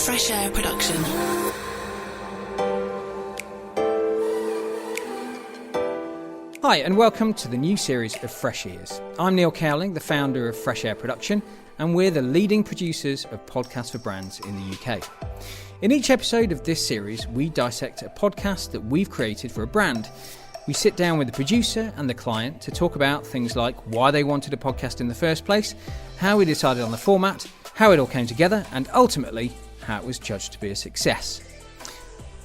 Fresh Air production. Hi and welcome to the new series of Fresh Ears. I'm Neil Cowling, the founder of Fresh Air Production, and we're the leading producers of podcasts for brands in the UK. In each episode of this series, we dissect a podcast that we've created for a brand. We sit down with the producer and the client to talk about things like why they wanted a podcast in the first place, how we decided on the format, how it all came together, and ultimately, how it was judged to be a success.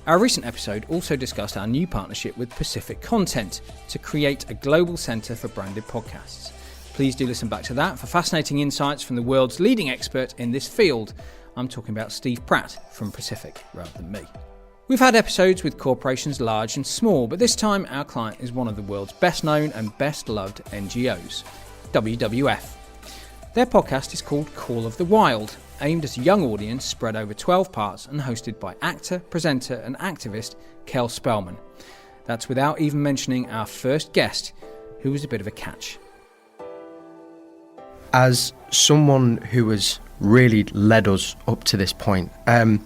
Our recent episode also discussed our new partnership with Pacific Content to create a global centre for branded podcasts. Please do listen back to that for fascinating insights from the world's leading expert in this field. I'm talking about Steve Pratt from Pacific rather than me. We've had episodes with corporations large and small, but this time our client is one of the world's best known and best loved NGOs, WWF. Their podcast is called Call of the Wild, aimed at a young audience spread over 12 parts and hosted by actor, presenter and activist Kel Spellman. That's without even mentioning our first guest, who was a bit of a catch. As someone who has really led us up to this point, I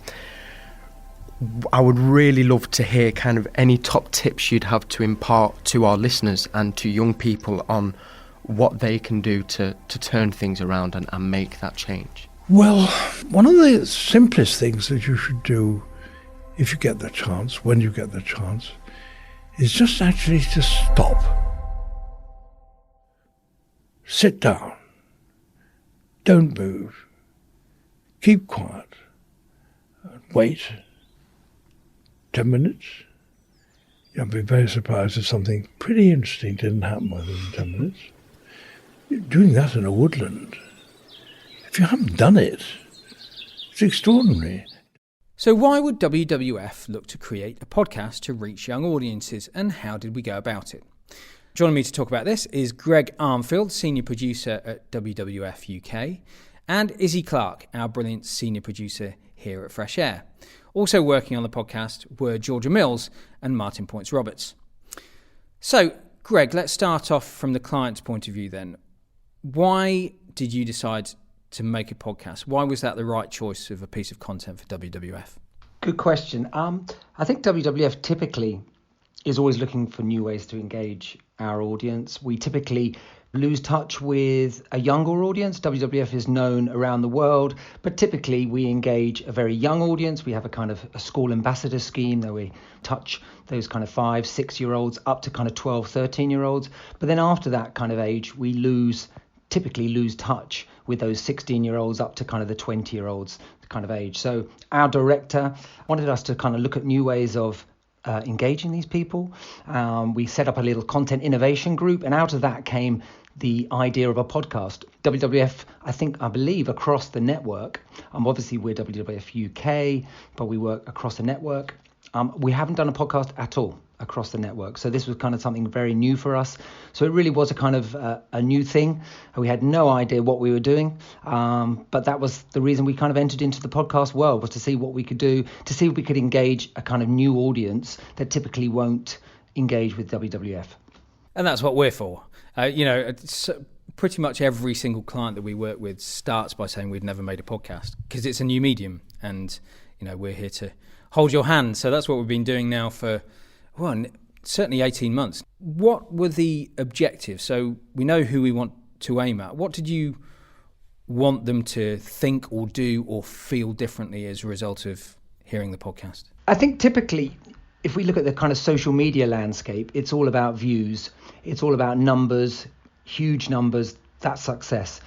would really love to hear kind of any top tips you'd have to impart to our listeners and to young people on what they can do to turn things around and make that change. Well, one of the simplest things that you should do if you get the chance, when you get the chance, is just actually to stop. Sit down. Don't move. Keep quiet. Wait 10 minutes. You'll be very surprised if something pretty interesting didn't happen within 10 minutes. You're doing that in a woodland. If you haven't done it, it's extraordinary. So why would WWF look to create a podcast to reach young audiences, and how did we go about it? Joining me to talk about this is Greg Armfield, Senior Producer at WWF UK, and Izzie Clarke, our brilliant Senior Producer here at Fresh Air. Also working on the podcast were Georgia Mills and Martin Points Roberts. So, Greg, let's start off from the client's point of view then. Why did you decide to make a podcast? Why was that the right choice of a piece of content for WWF? Good question. I think WWF typically is always looking for new ways to engage our audience. We typically lose touch with a younger audience. WWF is known around the world, but typically we engage a very young audience. We have a kind of a school ambassador scheme that we touch those kind of 5-6-year-olds up to kind of 12-13-year-olds. But then after that kind of age, we typically lose touch with those 16-year-olds up to kind of the 20-year-olds kind of age. So our director wanted us to kind of look at new ways of engaging these people. We set up a little content innovation group, and out of that came the idea of a podcast. WWF, I believe across the network, obviously we're WWF UK, but we work across the network. We haven't done a podcast at all across the network. So this was kind of something very new for us. So it really was a kind of a new thing. We had no idea what we were doing. But that was the reason we kind of entered into the podcast world, was to see what we could do, to see if we could engage a kind of new audience that typically won't engage with WWF. And that's what we're for. It's pretty much every single client that we work with starts by saying we've never made a podcast because it's a new medium, and we're here to hold your hand. So that's what we've been doing now for certainly 18 months. What were the objectives? So we know who we want to aim at. What did you want them to think or do or feel differently as a result of hearing the podcast? I think typically, if we look at the kind of social media landscape, it's all about views. It's all about numbers, huge numbers, that's success.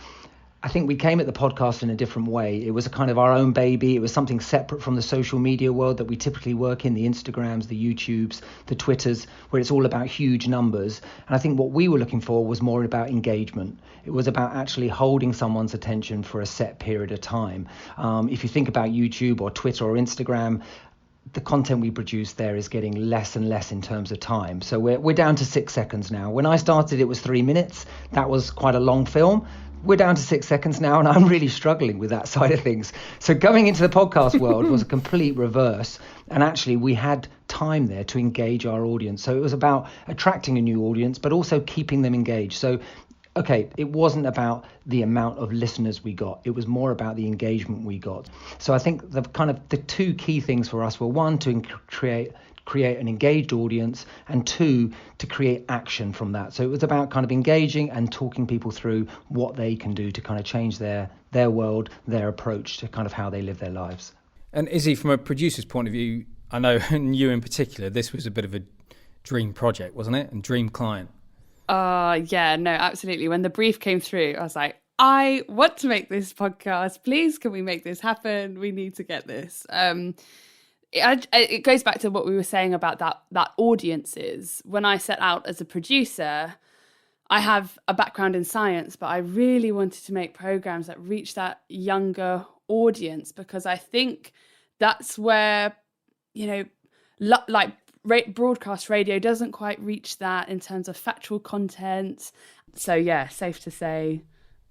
I think we came at the podcast in a different way. It was a kind of our own baby. It was something separate from the social media world that we typically work in, the Instagrams, the YouTubes, the Twitters, where it's all about huge numbers. And I think what we were looking for was more about engagement. It was about actually holding someone's attention for a set period of time. If you think about YouTube or Twitter or Instagram, the content we produce there is getting less and less in terms of time. So we're down to 6 seconds now. When I started, it was 3 minutes. That was quite a long film. We're down to 6 seconds now, and I'm really struggling with that side of things. So going into the podcast world was a complete reverse. And actually, we had time there to engage our audience. So it was about attracting a new audience, but also keeping them engaged. So okay, it wasn't about the amount of listeners we got. It was more about the engagement we got. So I think the two key things for us were, one, to create an engaged audience, and two, to create action from that. So it was about kind of engaging and talking people through what they can do to kind of change their world, their approach to kind of how they live their lives. And Izzie, from a producer's point of view, I know, and you in particular, this was a bit of a dream project, wasn't it? And dream client. Yeah, no, absolutely. When the brief came through, I was like, I want to make this podcast. Please, can we make this happen? We need to get this. It goes back to what we were saying about that audiences. When I set out as a producer, I have a background in science, but I really wanted to make programs that reach that younger audience, because I think that's where, broadcast radio doesn't quite reach that in terms of factual content. So yeah, safe to say,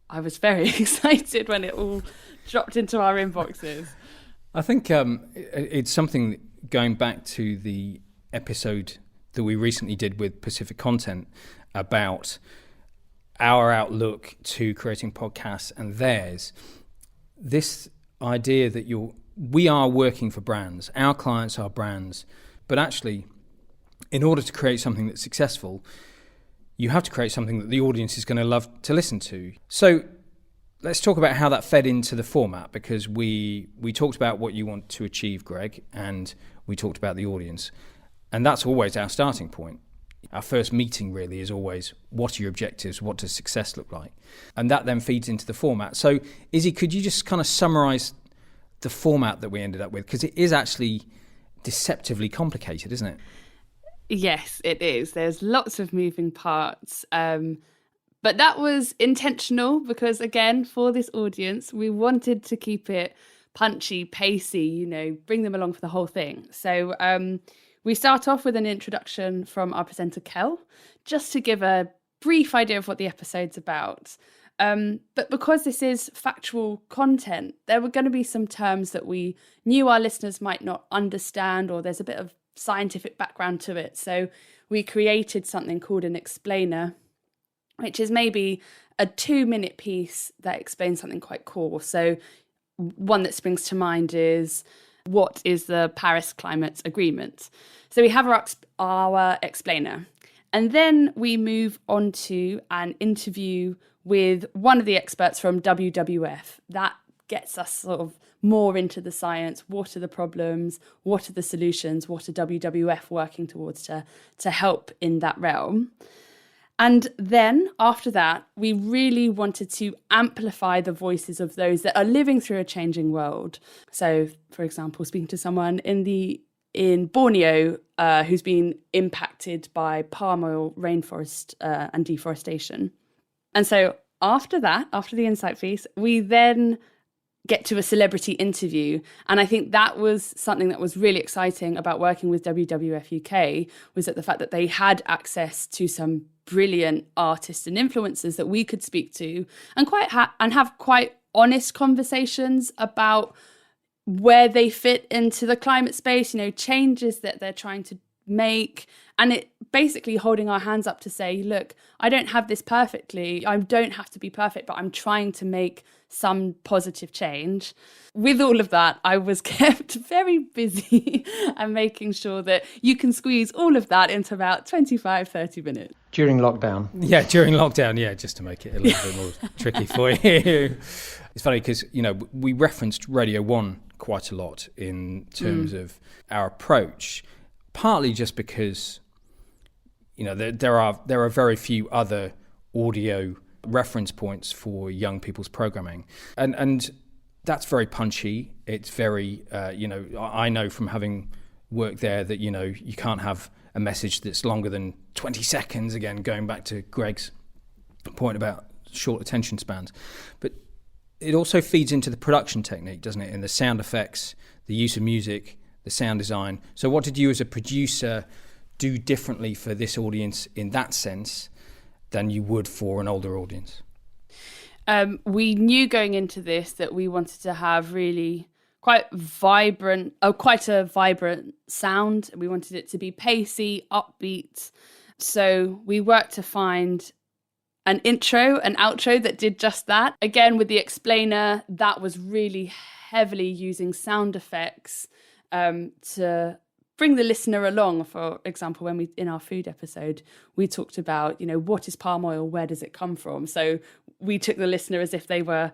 I was very excited when it all dropped into our inboxes. I think it's something, going back to the episode that we recently did with Pacific Content about our outlook to creating podcasts and theirs. This idea that we are working for brands, our clients are brands, but actually, in order to create something that's successful, you have to create something that the audience is going to love to listen to. So let's talk about how that fed into the format, because we talked about what you want to achieve, Greg, and we talked about the audience. And that's always our starting point. Our first meeting really is always, what are your objectives? What does success look like? And that then feeds into the format. So, Izzie, could you just kind of summarize the format that we ended up with? Because it is actually deceptively complicated, isn't it? Yes, it is. There's lots of moving parts. But that was intentional because, again, for this audience, we wanted to keep it punchy, pacey, bring them along for the whole thing. So we start off with an introduction from our presenter, Kel, just to give a brief idea of what the episode's about. But because this is factual content, there were going to be some terms that we knew our listeners might not understand, or there's a bit of scientific background to it. So we created something called an explainer, which is maybe a 2-minute piece that explains something quite core. So one that springs to mind is, what is the Paris Climate Agreement? So we have our explainer. And then we move on to an interview with one of the experts from WWF. That gets us sort of more into the science. What are the problems? What are the solutions? What are WWF working towards to help in that realm? And then after that, we really wanted to amplify the voices of those that are living through a changing world. So, for example, speaking to someone in Borneo who's been impacted by palm oil rainforest and deforestation. And so after the insight piece, we then get to a celebrity interview. And I think that was something that was really exciting about working with WWF UK, was that the fact that they had access to some brilliant artists and influencers that we could speak to and have quite honest conversations about where they fit into the climate space, changes that they're trying to make, and it basically holding our hands up to say, look, I don't have this perfectly, I don't have to be perfect, but I'm trying to make some positive change. With all of that, I was kept very busy and making sure that you can squeeze all of that into about 25-30 minutes. During lockdown. Yeah, during lockdown, just to make it a little bit more tricky for you. It's funny because, we referenced Radio 1 quite a lot in terms of our approach, partly just because, there are very few other audio reference points for young people's programming. And that's very punchy. It's very, I know from having worked there that, you can't have a message that's longer than 20 seconds, again, going back to Greg's point about short attention spans. But it also feeds into the production technique, doesn't it? In the sound effects, the use of music, the sound design. So what did you as a producer do differently for this audience in that sense than you would for an older audience? We knew going into this that we wanted to have really quite a vibrant sound. We wanted it to be pacey, upbeat. So we worked to find an intro, an outro that did just that. Again, with the explainer, that was really heavily using sound effects to bring the listener along. For example, when we, in our food episode, we talked about, what is palm oil? Where does it come from? So we took the listener as if they were,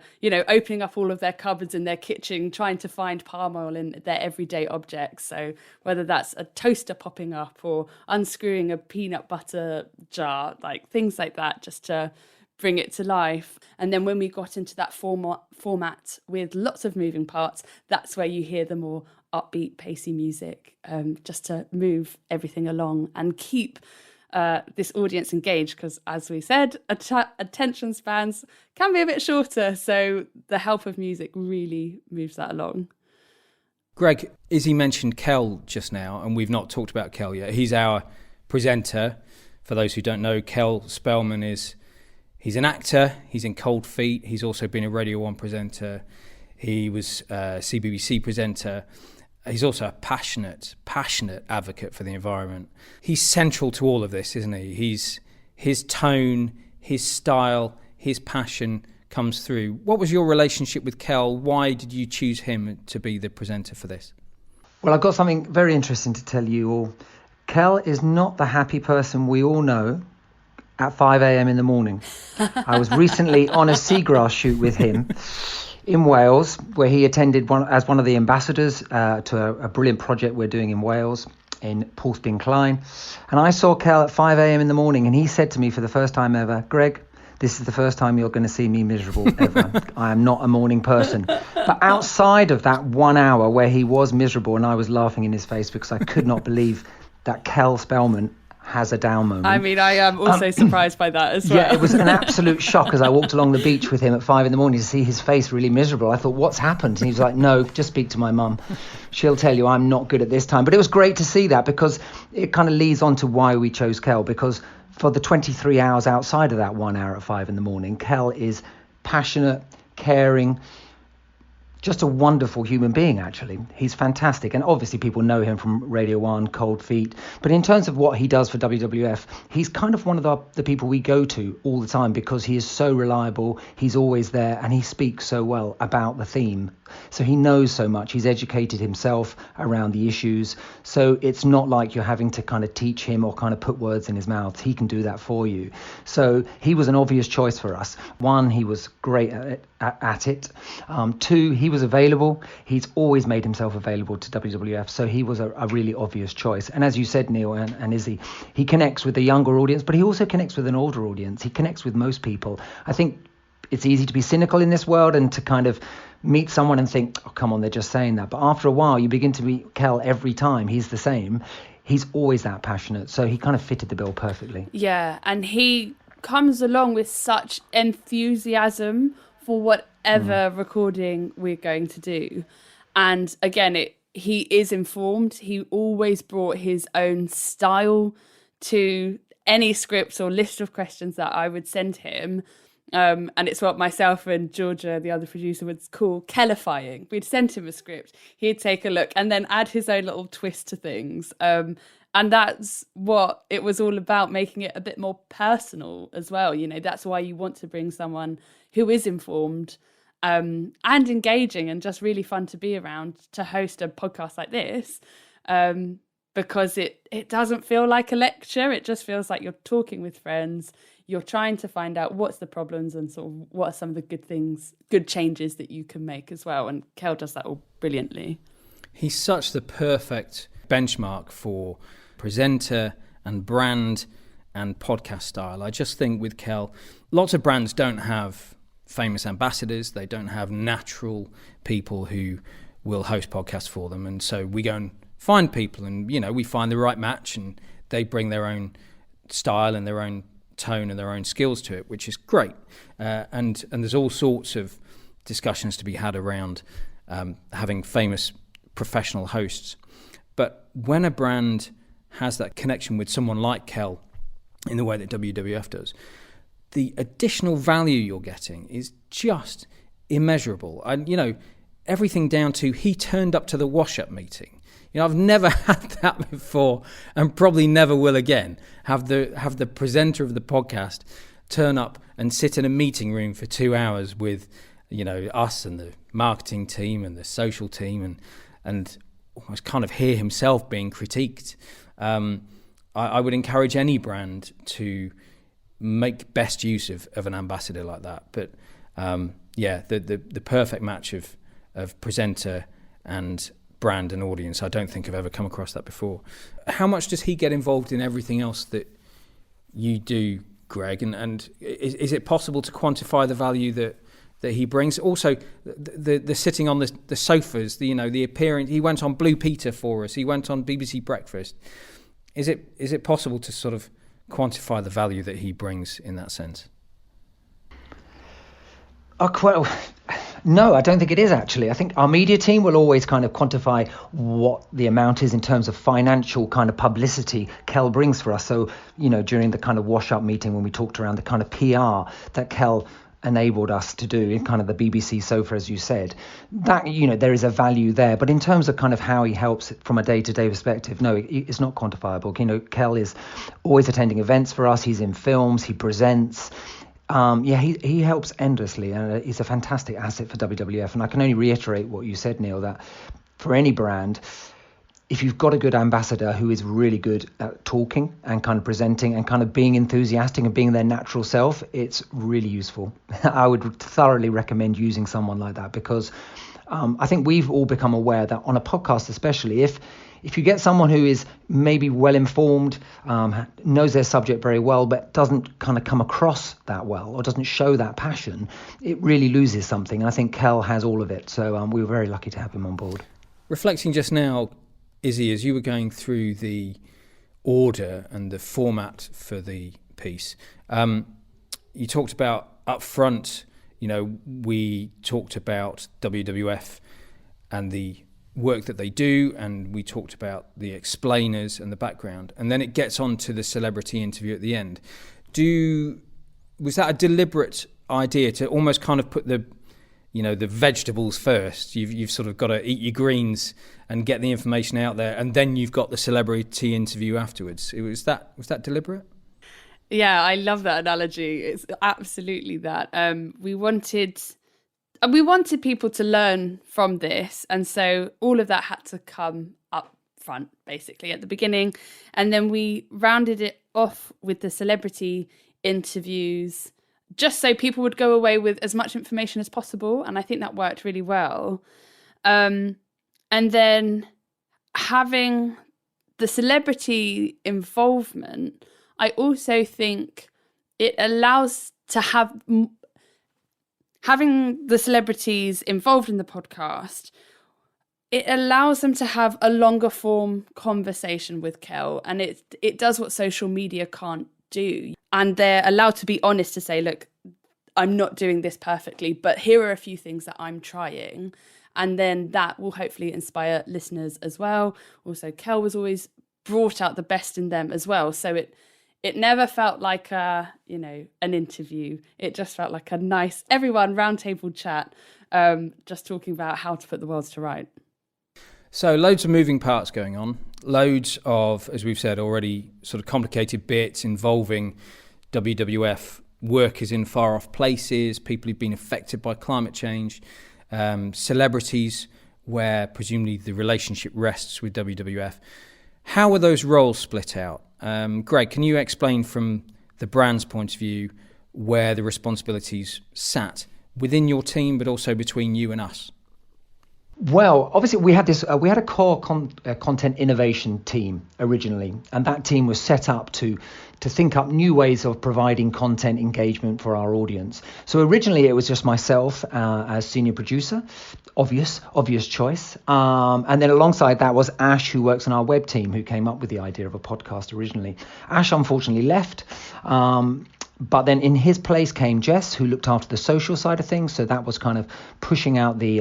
opening up all of their cupboards in their kitchen, trying to find palm oil in their everyday objects. So whether that's a toaster popping up or unscrewing a peanut butter jar, like things like that, just to bring it to life. And then when we got into that format with lots of moving parts, that's where you hear the more upbeat, pacey music, just to move everything along and keep this audience engaged, because as we said, attention spans can be a bit shorter, so the help of music really moves that along. Greg, Izzie mentioned Kel just now, and we've not talked about Kel yet. He's our presenter. For those who don't know, Kel Spellman he's an actor, he's in Cold Feet, he's also been a Radio 1 presenter, he was a CBBC presenter. He's also a passionate advocate for the environment. He's central to all of this, isn't he? His tone, his style, his passion comes through. What was your relationship with Kel? Why did you choose him to be the presenter for this? Well, I've got something very interesting to tell you all. Kel is not the happy person we all know at 5 a.m. in the morning. I was recently on a seagrass shoot with him in Wales, where he attended as one of the ambassadors to a brilliant project we're doing in Wales, in Porthbyn Clyne. And I saw Kel at 5 a.m. in the morning, and he said to me for the first time ever, "Greg, this is the first time you're going to see me miserable ever. I am not a morning person." But outside of that 1 hour where he was miserable and I was laughing in his face because I could not believe that Kel Spellman has a down moment. I mean, I am also surprised by that as well. Yeah, it was an absolute shock as I walked along the beach with him at 5 a.m. to see his face really miserable. I thought, what's happened? And he was like, "No, just speak to my mum. She'll tell you I'm not good at this time." But it was great to see that, because it kind of leads on to why we chose Kel, because for the 23 hours outside of that 1 hour at 5 a.m, Kel is passionate, caring, just a wonderful human being, actually. He's fantastic. And obviously people know him from Radio 1, Cold Feet. But in terms of what he does for WWF, he's kind of one of the people we go to all the time, because he is so reliable. He's always there, and he speaks so well about the theme. So he knows so much. He's educated himself around the issues. So it's not like you're having to kind of teach him or kind of put words in his mouth. He can do that for you. So he was an obvious choice for us. One, he was great at it. Two, he was available. He's always made himself available to WWF. So he was a really obvious choice. And as you said, Neil and Izzie, he connects with the younger audience, but he also connects with an older audience. He connects with most people. I think it's easy to be cynical in this world and to kind of meet someone and think, "Oh, come on, they're just saying that." But after a while, you begin to meet Kel every time. He's the same. He's always that passionate. So he kind of fitted the bill perfectly. Yeah, and he comes along with such enthusiasm for whatever recording we're going to do. And again, he is informed. He always brought his own style to any scripts or list of questions that I would send him. And it's what myself and Georgia, the other producer, would call Kelifying. We'd send him a script, he'd take a look and then add his own little twist to things. And that's what it was all about, making it a bit more personal as well. That's why you want to bring someone who is informed and engaging and just really fun to be around to host a podcast like this. Because it doesn't feel like a lecture. It just feels like you're talking with friends. You're trying to find out what's the problems and sort of what are some of the good changes that you can make as well. And Kel does that all brilliantly. He's such the perfect benchmark for presenter and brand and podcast style. I just think with Kel, lots of brands don't have famous ambassadors. They don't have natural people who will host podcasts for them. And so we go and find people and, we find the right match, and they bring their own style and their own tone and their own skills to it, which is great. And there's all sorts of discussions to be had around having famous professional hosts. But when a brand has that connection with someone like Kel in the way that WWF does, the additional value you're getting is just immeasurable. And, everything down to he turned up to the wash-up meeting. I've never had that before, and probably never will again. Have the presenter of the podcast turn up and sit in a meeting room for 2 hours with, us and the marketing team and the social team and almost kind of hear himself being critiqued. I would encourage any brand to make best use of an ambassador like that. But the perfect match of presenter and brand and audience, I don't think I've ever come across that before. How much does he get involved in everything else that you do, Greg? And is it possible to quantify the value that he brings? Also, the sitting on the sofas, the appearance. He went on Blue Peter for us. He went on BBC Breakfast. Is it possible to sort of quantify the value that he brings in that sense? No, I don't think it is actually. I think our media team will always kind of quantify what the amount is in terms of financial kind of publicity Kel brings for us. So, during the kind of wash-up meeting when we talked around the kind of PR that Kel enabled us to do in kind of the BBC sofa, as you said, that, there is a value there. But in terms of kind of how he helps from a day-to-day perspective, no, it's not quantifiable. Kel is always attending events for us. He's in films, he presents. He helps endlessly, and he's a fantastic asset for WWF. And I can only reiterate what you said, Neil, that for any brand, if you've got a good ambassador who is really good at talking and kind of presenting and kind of being enthusiastic and being their natural self, it's really useful. I would thoroughly recommend using someone like that, because I think we've all become aware that on a podcast especially, if you get someone who is maybe well informed, knows their subject very well, but doesn't kind of come across that well or doesn't show that passion, it really loses something. And I think Kel has all of it. So we were very lucky to have him on board. Reflecting just now, Izzie, as you were going through the order and the format for the piece, you talked about up front, we talked about WWF and the work that they do, and we talked about the explainers and the background, and then it gets on to the celebrity interview at the end. Was that a deliberate idea to almost kind of put the vegetables first? You've sort of got to eat your greens and get the information out there, and then you've got the celebrity interview afterwards. Was that deliberate? Yeah, I love that analogy. It's absolutely that. We wanted people to learn from this, and so all of that had to come up front, basically, at the beginning. And then we rounded it off with the celebrity interviews, just so people would go away with as much information as possible. And I think that worked really well. And then having the celebrity involvement, I also think it allows to having the celebrities involved in the podcast, it allows them to have a longer form conversation with Kel, and it does what social media can't do. And they're allowed to be honest to say, look, I'm not doing this perfectly, but here are a few things that I'm trying. And then that will hopefully inspire listeners as well. Also, Kel was always brought out the best in them as well. So it never felt like an interview. It just felt like a nice, everyone roundtable chat, just talking about how to put the world to right. So loads of moving parts going on, loads of, as we've said already, sort of complicated bits involving WWF, workers in far off places, people who've been affected by climate change, celebrities where presumably the relationship rests with WWF. How are those roles split out? Greg, can you explain from the brand's point of view where the responsibilities sat within your team, but also between you and us? Well, obviously we had a core content innovation team originally, and that team was set up to think up new ways of providing content engagement for our audience. So originally it was just myself as senior producer, obvious choice. And then alongside that was Ash, who works on our web team, who came up with the idea of a podcast originally. Ash unfortunately left. But then in his place came Jess, who looked after the social side of things. So that was kind of pushing out the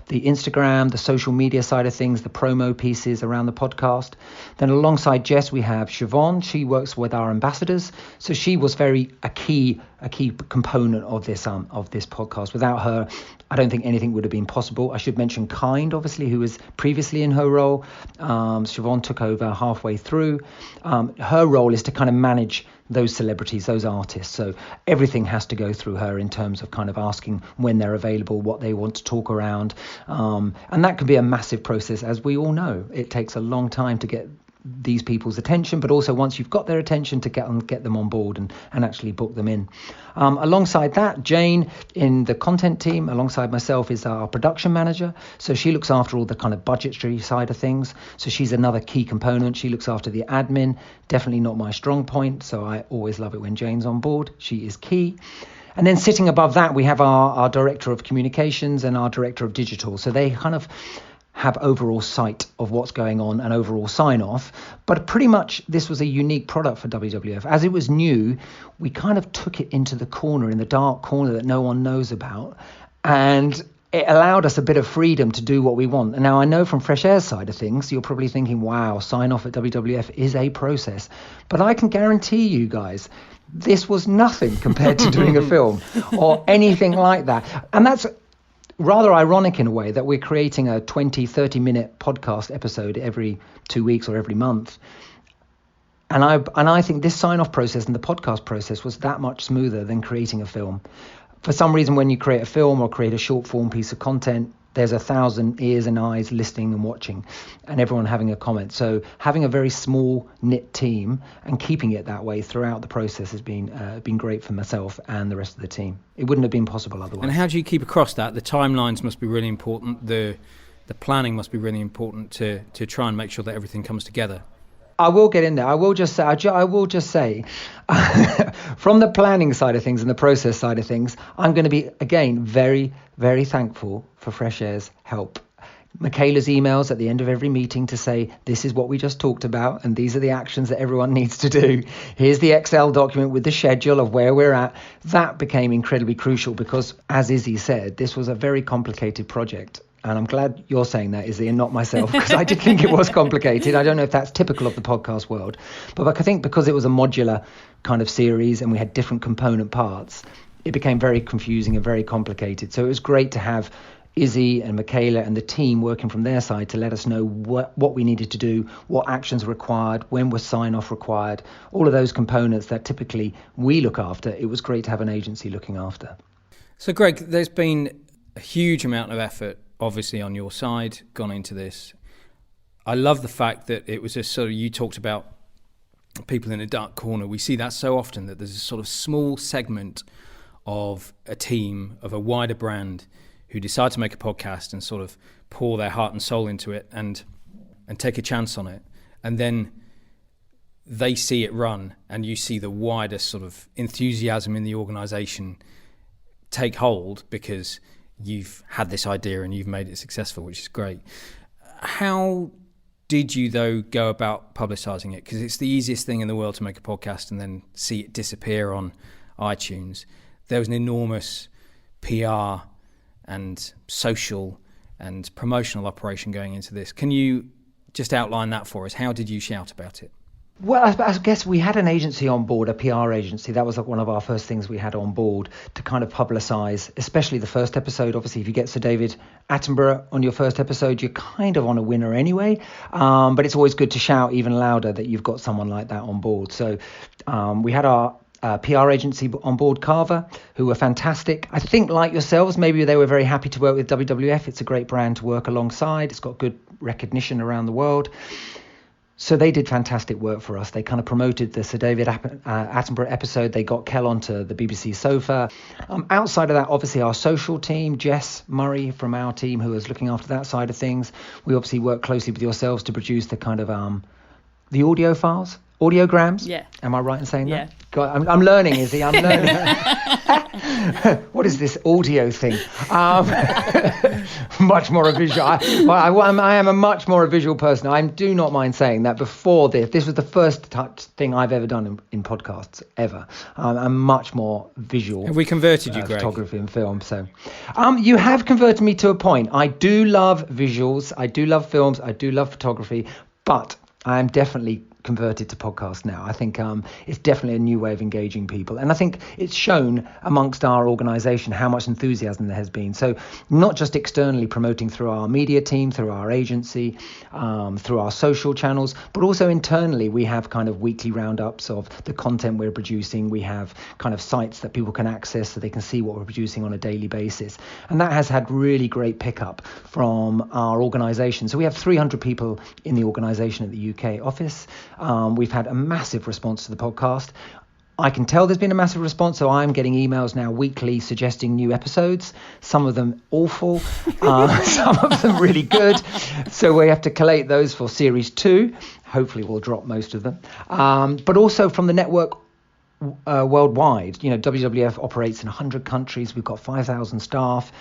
Instagram, the social media side of things, the promo pieces around the podcast. Then alongside Jess, we have Siobhan. She works with our ambassadors. So she was a key a key component of this podcast. Without her, I don't think anything would have been possible. I should mention Kind, obviously, who was previously in her role. Siobhan took over halfway through. Her role is to kind of manage those celebrities, those artists. So everything has to go through her in terms of kind of asking when they're available, what they want to talk around. And that can be a massive process, as we all know. It takes a long time to get these people's attention, but also once you've got their attention, to get them on board and actually book them in. Alongside that, Jane in the content team, alongside myself, is our production manager. So she looks after all the kind of budgetary side of things. So she's another key component. She looks after the admin, definitely not my strong point. So I always love it when Jane's on board. She is key. And then sitting above that, we have our director of communications and our director of digital. So they kind of have overall sight of what's going on and overall sign off. But pretty much this was a unique product for WWF. As it was new, we kind of took it into the corner, in the dark corner that no one knows about. And it allowed us a bit of freedom to do what we want. And now I know from Fresh Air's side of things, you're probably thinking, wow, sign off at WWF is a process. But I can guarantee you guys, this was nothing compared to doing a film or anything like that. And that's rather ironic in a way, that we're creating a 20-30 minute podcast episode every 2 weeks or every month. And I think this sign-off process and the podcast process was that much smoother than creating a film. For some reason, when you create a film or create a short form piece of content, there's 1,000 ears and eyes listening and watching, and everyone having a comment. So having a very small knit team and keeping it that way throughout the process has been great for myself and the rest of the team. It wouldn't have been possible otherwise. And how do you keep across that? The timelines must be really important. The planning must be really important to try and make sure that everything comes together. I will get in there. I will just say, from the planning side of things and the process side of things, I'm going to be, again, very, very thankful for Fresh Air's help. Michaela's emails at the end of every meeting to say, this is what we just talked about, and these are the actions that everyone needs to do. Here's the Excel document with the schedule of where we're at. That became incredibly crucial because, as Izzie said, this was a very complicated project. And I'm glad you're saying that, Izzie, and not myself, because I did think it was complicated. I don't know if that's typical of the podcast world. But I think because it was a modular kind of series and we had different component parts, it became very confusing and very complicated. So it was great to have Izzie and Michaela and the team working from their side to let us know what we needed to do, what actions were required, when was sign-off required, all of those components that typically we look after. It was great to have an agency looking after. So, Greg, there's been a huge amount of effort, obviously, on your side, gone into this. I love the fact that it was a sort of, you talked about people in a dark corner. We see that so often, that there's a sort of small segment of a team, of a wider brand, who decide to make a podcast and sort of pour their heart and soul into it and take a chance on it. And then they see it run, and you see the wider sort of enthusiasm in the organisation take hold because you've had this idea and you've made it successful, which is great. How did you, though, go about publicising it? Because it's the easiest thing in the world to make a podcast and then see it disappear on iTunes. There was an enormous PR and social and promotional operation going into this. Can you just outline that for us? How did you shout about it? Well, I guess we had an agency on board, a PR agency. That was like one of our first things we had on board to kind of publicise, especially the first episode. Obviously, if you get Sir David Attenborough on your first episode, you're kind of on a winner anyway. But it's always good to shout even louder that you've got someone like that on board. So we had our PR agency on board, Carver, who were fantastic. I think, like yourselves, maybe they were very happy to work with WWF. It's a great brand to work alongside. It's got good recognition around the world. So they did fantastic work for us. They kind of promoted the Sir David Attenborough episode. They got Kel onto the BBC sofa. Outside of that, obviously, our social team, Jess Murray from our team, who was looking after that side of things. We obviously worked closely with yourselves to produce the kind of the audio files, audiograms. Yeah. Am I right in saying that? Yeah. God, I'm learning, Izzie. I'm learning. What is this audio thing? Much more a visual. I am a much more a visual person. I do not mind saying that before this was the first thing I've ever done in podcasts ever. I'm much more visual. Have we converted you, Greg? Photography and film. So, you have converted me to a point. I do love visuals. I do love films. I do love photography, but I am definitely converted to podcast now. I think it's definitely a new way of engaging people. And I think it's shown amongst our organisation how much enthusiasm there has been. So not just externally promoting through our media team, through our agency, through our social channels, but also internally we have kind of weekly roundups of the content we're producing. We have kind of sites that people can access so they can see what we're producing on a daily basis. And that has had really great pickup from our organisation. So we have 300 people in the organisation at the UK office. We've had a massive response to the podcast. I can tell there's been a massive response, so I'm getting emails now weekly suggesting new episodes, some of them awful, some of them really good. So we have to collate those for Series 2. Hopefully we'll drop most of them. But also from the network worldwide. WWF operates in 100 countries. We've got 5,000 staff.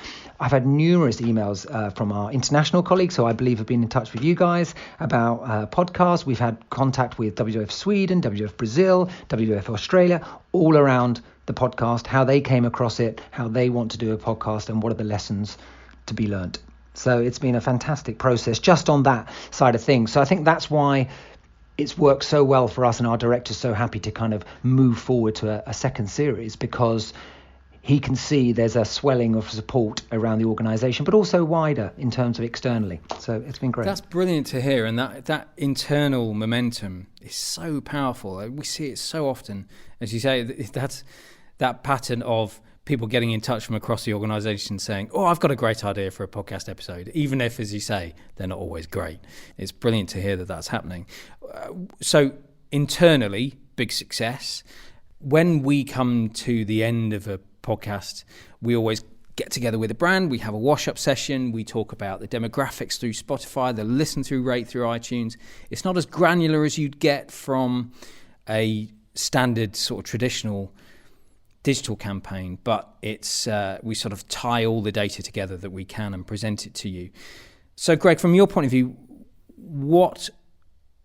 I've had numerous emails from our international colleagues, who I believe have been in touch with you guys about podcasts. We've had contact with WWF Sweden, WWF Brazil, WWF Australia, all around the podcast, how they came across it, how they want to do a podcast, and what are the lessons to be learnt. So it's been a fantastic process just on that side of things. So I think that's why it's worked so well for us, and our director's so happy to kind of move forward to a second series, because he can see there's a swelling of support around the organisation, but also wider in terms of externally. So it's been great. That's brilliant to hear, and that internal momentum is so powerful. We see it so often. As you say, that's that pattern of people getting in touch from across the organisation saying, oh, I've got a great idea for a podcast episode, even if, as you say, they're not always great. It's brilliant to hear that that's happening. So internally, big success. When we come to the end of a podcast, we always get together with a brand. We have a wash-up session. We talk about the demographics through Spotify, the listen-through rate through iTunes. It's not as granular as you'd get from a standard sort of traditional digital campaign, but it's we sort of tie all the data together that we can and present it to you. So Greg, from your point of view, what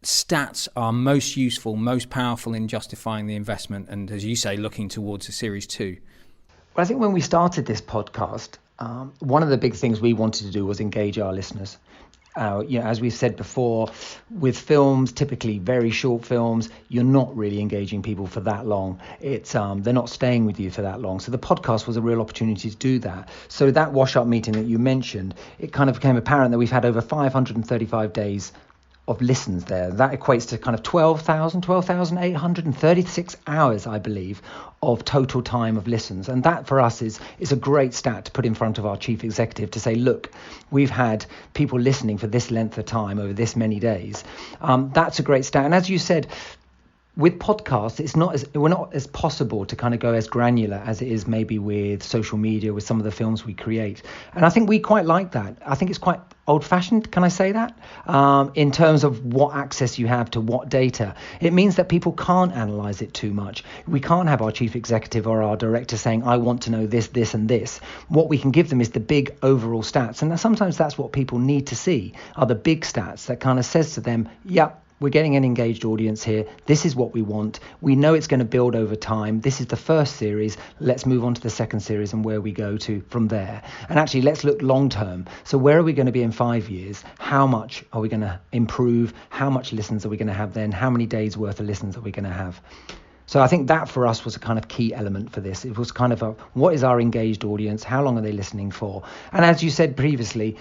stats are most useful, most powerful in justifying the investment and, as you say, looking towards a Series 2? Well, I think when we started this podcast, one of the big things we wanted to do was engage our listeners. As we've said before, with films, typically very short films, you're not really engaging people for that long. It's they're not staying with you for that long. So the podcast was a real opportunity to do that. So that wash-up meeting that you mentioned, it kind of became apparent that we've had over 535 days of listens there. That equates to kind of 12,836 hours, I believe, of total time of listens. And that for us is a great stat to put in front of our chief executive to say, look, we've had people listening for this length of time over this many days. That's a great stat. And as you said, with podcasts, we're not as possible to kind of go as granular as it is maybe with social media, with some of the films we create. And I think we quite like that. I think it's quite old-fashioned, can I say that? In terms of what access you have to what data. It means that people can't analyze it too much. We can't have our chief executive or our director saying, I want to know this, this, and this. What we can give them is the big overall stats. And sometimes that's what people need to see, are the big stats that kind of says to them, yeah, we're getting an engaged audience here. This is what we want. We know it's going to build over time. This is the first series. Let's move on to the second series and where we go to from there. And actually, let's look long term. So where are we going to be in 5 years? How much are we going to improve? How much listens are we going to have then? How many days worth of listens are we going to have? So I think that for us was a kind of key element for this. It was kind of what is our engaged audience? How long are they listening for? And as you said previously,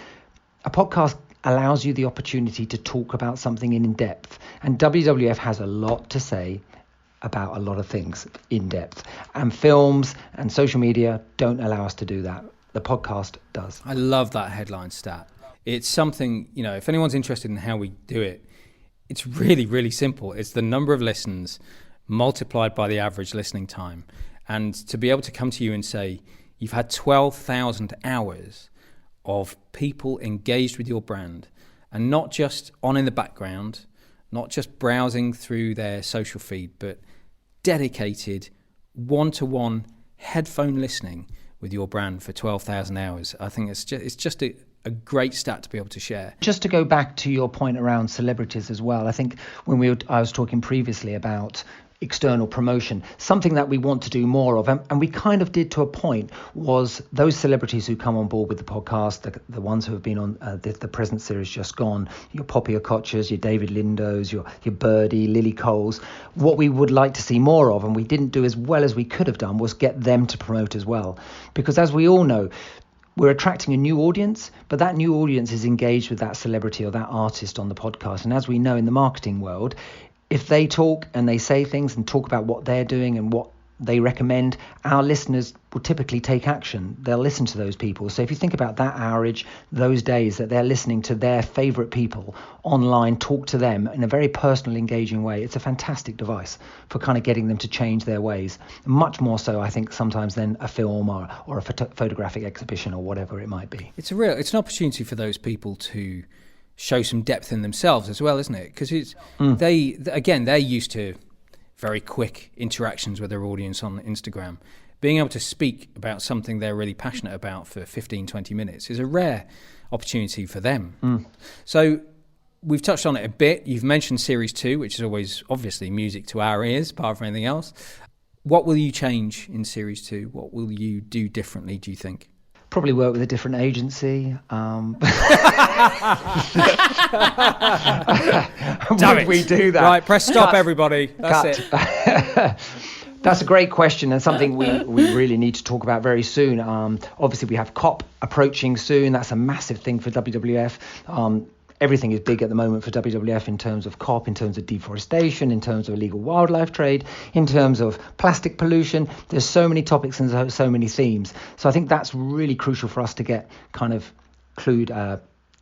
a podcast allows you the opportunity to talk about something in depth. And WWF has a lot to say about a lot of things in depth. And films and social media don't allow us to do that. The podcast does. I love that headline stat. It's something, if anyone's interested in how we do it, it's really, really simple. It's the number of listens multiplied by the average listening time. And to be able to come to you and say, you've had 12,000 hours of people engaged with your brand, and not just on in the background, not just browsing through their social feed, but dedicated one-to-one headphone listening with your brand for 12,000 hours. I think it's just a great stat to be able to share. Just to go back to your point around celebrities as well, I think when I was talking previously about external promotion. Something that we want to do more of, and we kind of did to a point, was those celebrities who come on board with the podcast, the ones who have been on the present series just gone, your Poppy Okochas, your David Lindos, your Birdie, Lily Coles. What we would like to see more of, and we didn't do as well as we could have done, was get them to promote as well. Because as we all know, we're attracting a new audience, but that new audience is engaged with that celebrity or that artist on the podcast. And as we know in the marketing world, if they talk and they say things and talk about what they're doing and what they recommend, our listeners will typically take action. They'll listen to those people. So if you think about that hourage, those days that they're listening to their favorite people online, talk to them in a very personal, engaging way, it's a fantastic device for kind of getting them to change their ways. Much more so, I think, sometimes than a film or a photographic exhibition or whatever it might be. It's an opportunity for those people to show some depth in themselves as well, isn't it? Because they're used to very quick interactions with their audience on Instagram. Being able to speak about something they're really passionate about for 15, 20 minutes is a rare opportunity for them. So we've touched on it a bit. You've mentioned Series 2, which is always obviously music to our ears, apart from anything else. What will you change in Series 2? What will you do differently, do you think? Probably work with a different agency. Damn Would it. we do that? Right, press stop, everybody. That's it. That's a great question and something we really need to talk about very soon. Obviously, we have COP approaching soon. That's a massive thing for WWF. Everything is big at the moment for WWF in terms of COP, in terms of deforestation, in terms of illegal wildlife trade, in terms of plastic pollution. There's so many topics and so many themes. So I think that's really crucial for us to get kind of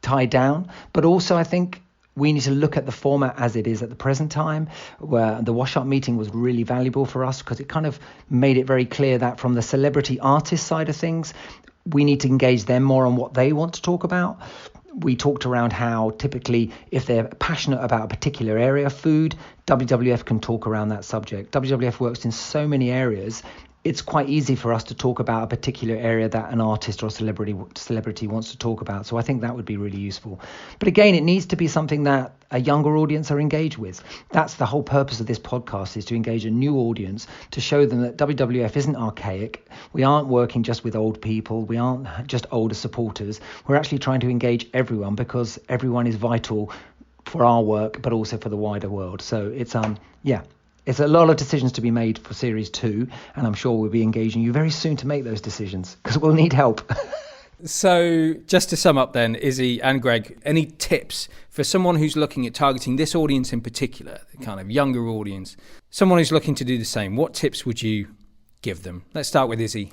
tied down. But also I think we need to look at the format as it is at the present time, where the wash-up meeting was really valuable for us because it kind of made it very clear that from the celebrity artist side of things, we need to engage them more on what they want to talk about. We talked around how typically if they're passionate about a particular area, food, WWF can talk around that subject. WWF works in so many areas. It's quite easy for us to talk about a particular area that an artist or celebrity wants to talk about. So I think that would be really useful. But again, it needs to be something that a younger audience are engaged with. That's the whole purpose of this podcast, is to engage a new audience, to show them that WWF isn't archaic. We aren't working just with old people. We aren't just older supporters. We're actually trying to engage everyone because everyone is vital for our work, but also for the wider world. So it's It's a lot of decisions to be made for Series 2, and I'm sure we'll be engaging you very soon to make those decisions, because we'll need help. So just to sum up then, Izzie and Greg, any tips for someone who's looking at targeting this audience in particular, the kind of younger audience, someone who's looking to do the same? What tips would you give them? Let's start with Izzie.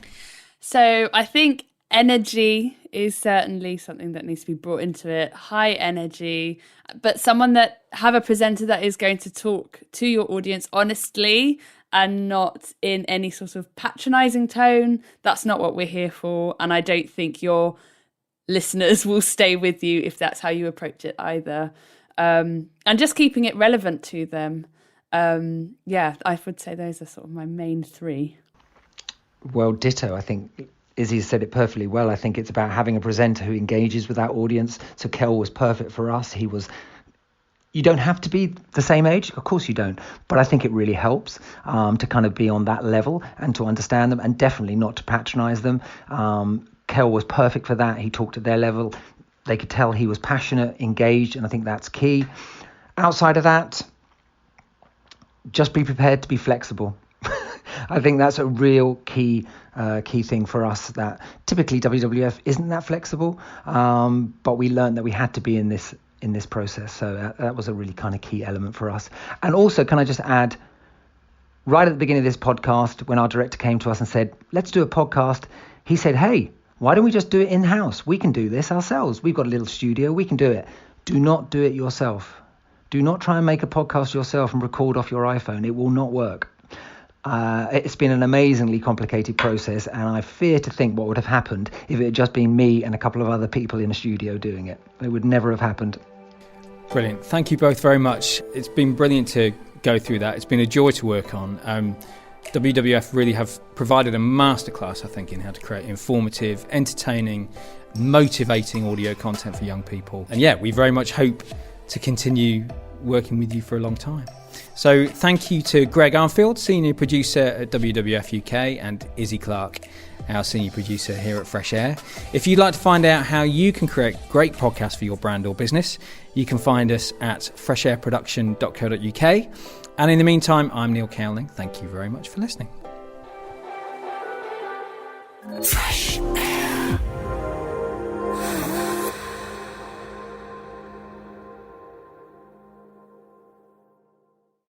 So I think energy is certainly something that needs to be brought into it. High energy, but someone that have a presenter that is going to talk to your audience honestly and not in any sort of patronizing tone. That's not what we're here for. And I don't think your listeners will stay with you if that's how you approach it either. And just keeping it relevant to them. I would say those are sort of my main three. Well, ditto. I think Izzie said it perfectly well. I think it's about having a presenter who engages with that audience. So Kel was perfect for us. You don't have to be the same age, of course you don't, but I think it really helps to kind of be on that level and to understand them, and definitely not to patronize them. Kel was perfect for that. He talked at their level. They could tell he was passionate, engaged, and I think that's key. Outside of that, just be prepared to be flexible. I think that's a real key thing for us, that typically WWF isn't that flexible, but we learned that we had to be in this process. So that was a really kind of key element for us. And also, can I just add, right at the beginning of this podcast, when our director came to us and said, let's do a podcast, he said, hey, why don't we just do it in-house? We can do this ourselves. We've got a little studio. We can do it. Do not do it yourself. Do not try and make a podcast yourself and record off your iPhone. It will not work. It's been an amazingly complicated process, and I fear to think what would have happened if it had just been me and a couple of other people in a studio doing it. It would never have happened. Brilliant. Thank you both very much. It's been brilliant to go through that. It's been a joy to work on. WWF really have provided a masterclass, I think, in how to create informative, entertaining, motivating audio content for young people. And we very much hope to continue working with you for a long time. So thank you to Greg Armfield, Senior Producer at WWF UK, and Izzie Clarke, our Senior Producer here at Fresh Air. If you'd like to find out how you can create great podcasts for your brand or business, you can find us at freshairproduction.co.uk. And in the meantime, I'm Neil Cowling. Thank you very much for listening. Fresh Air.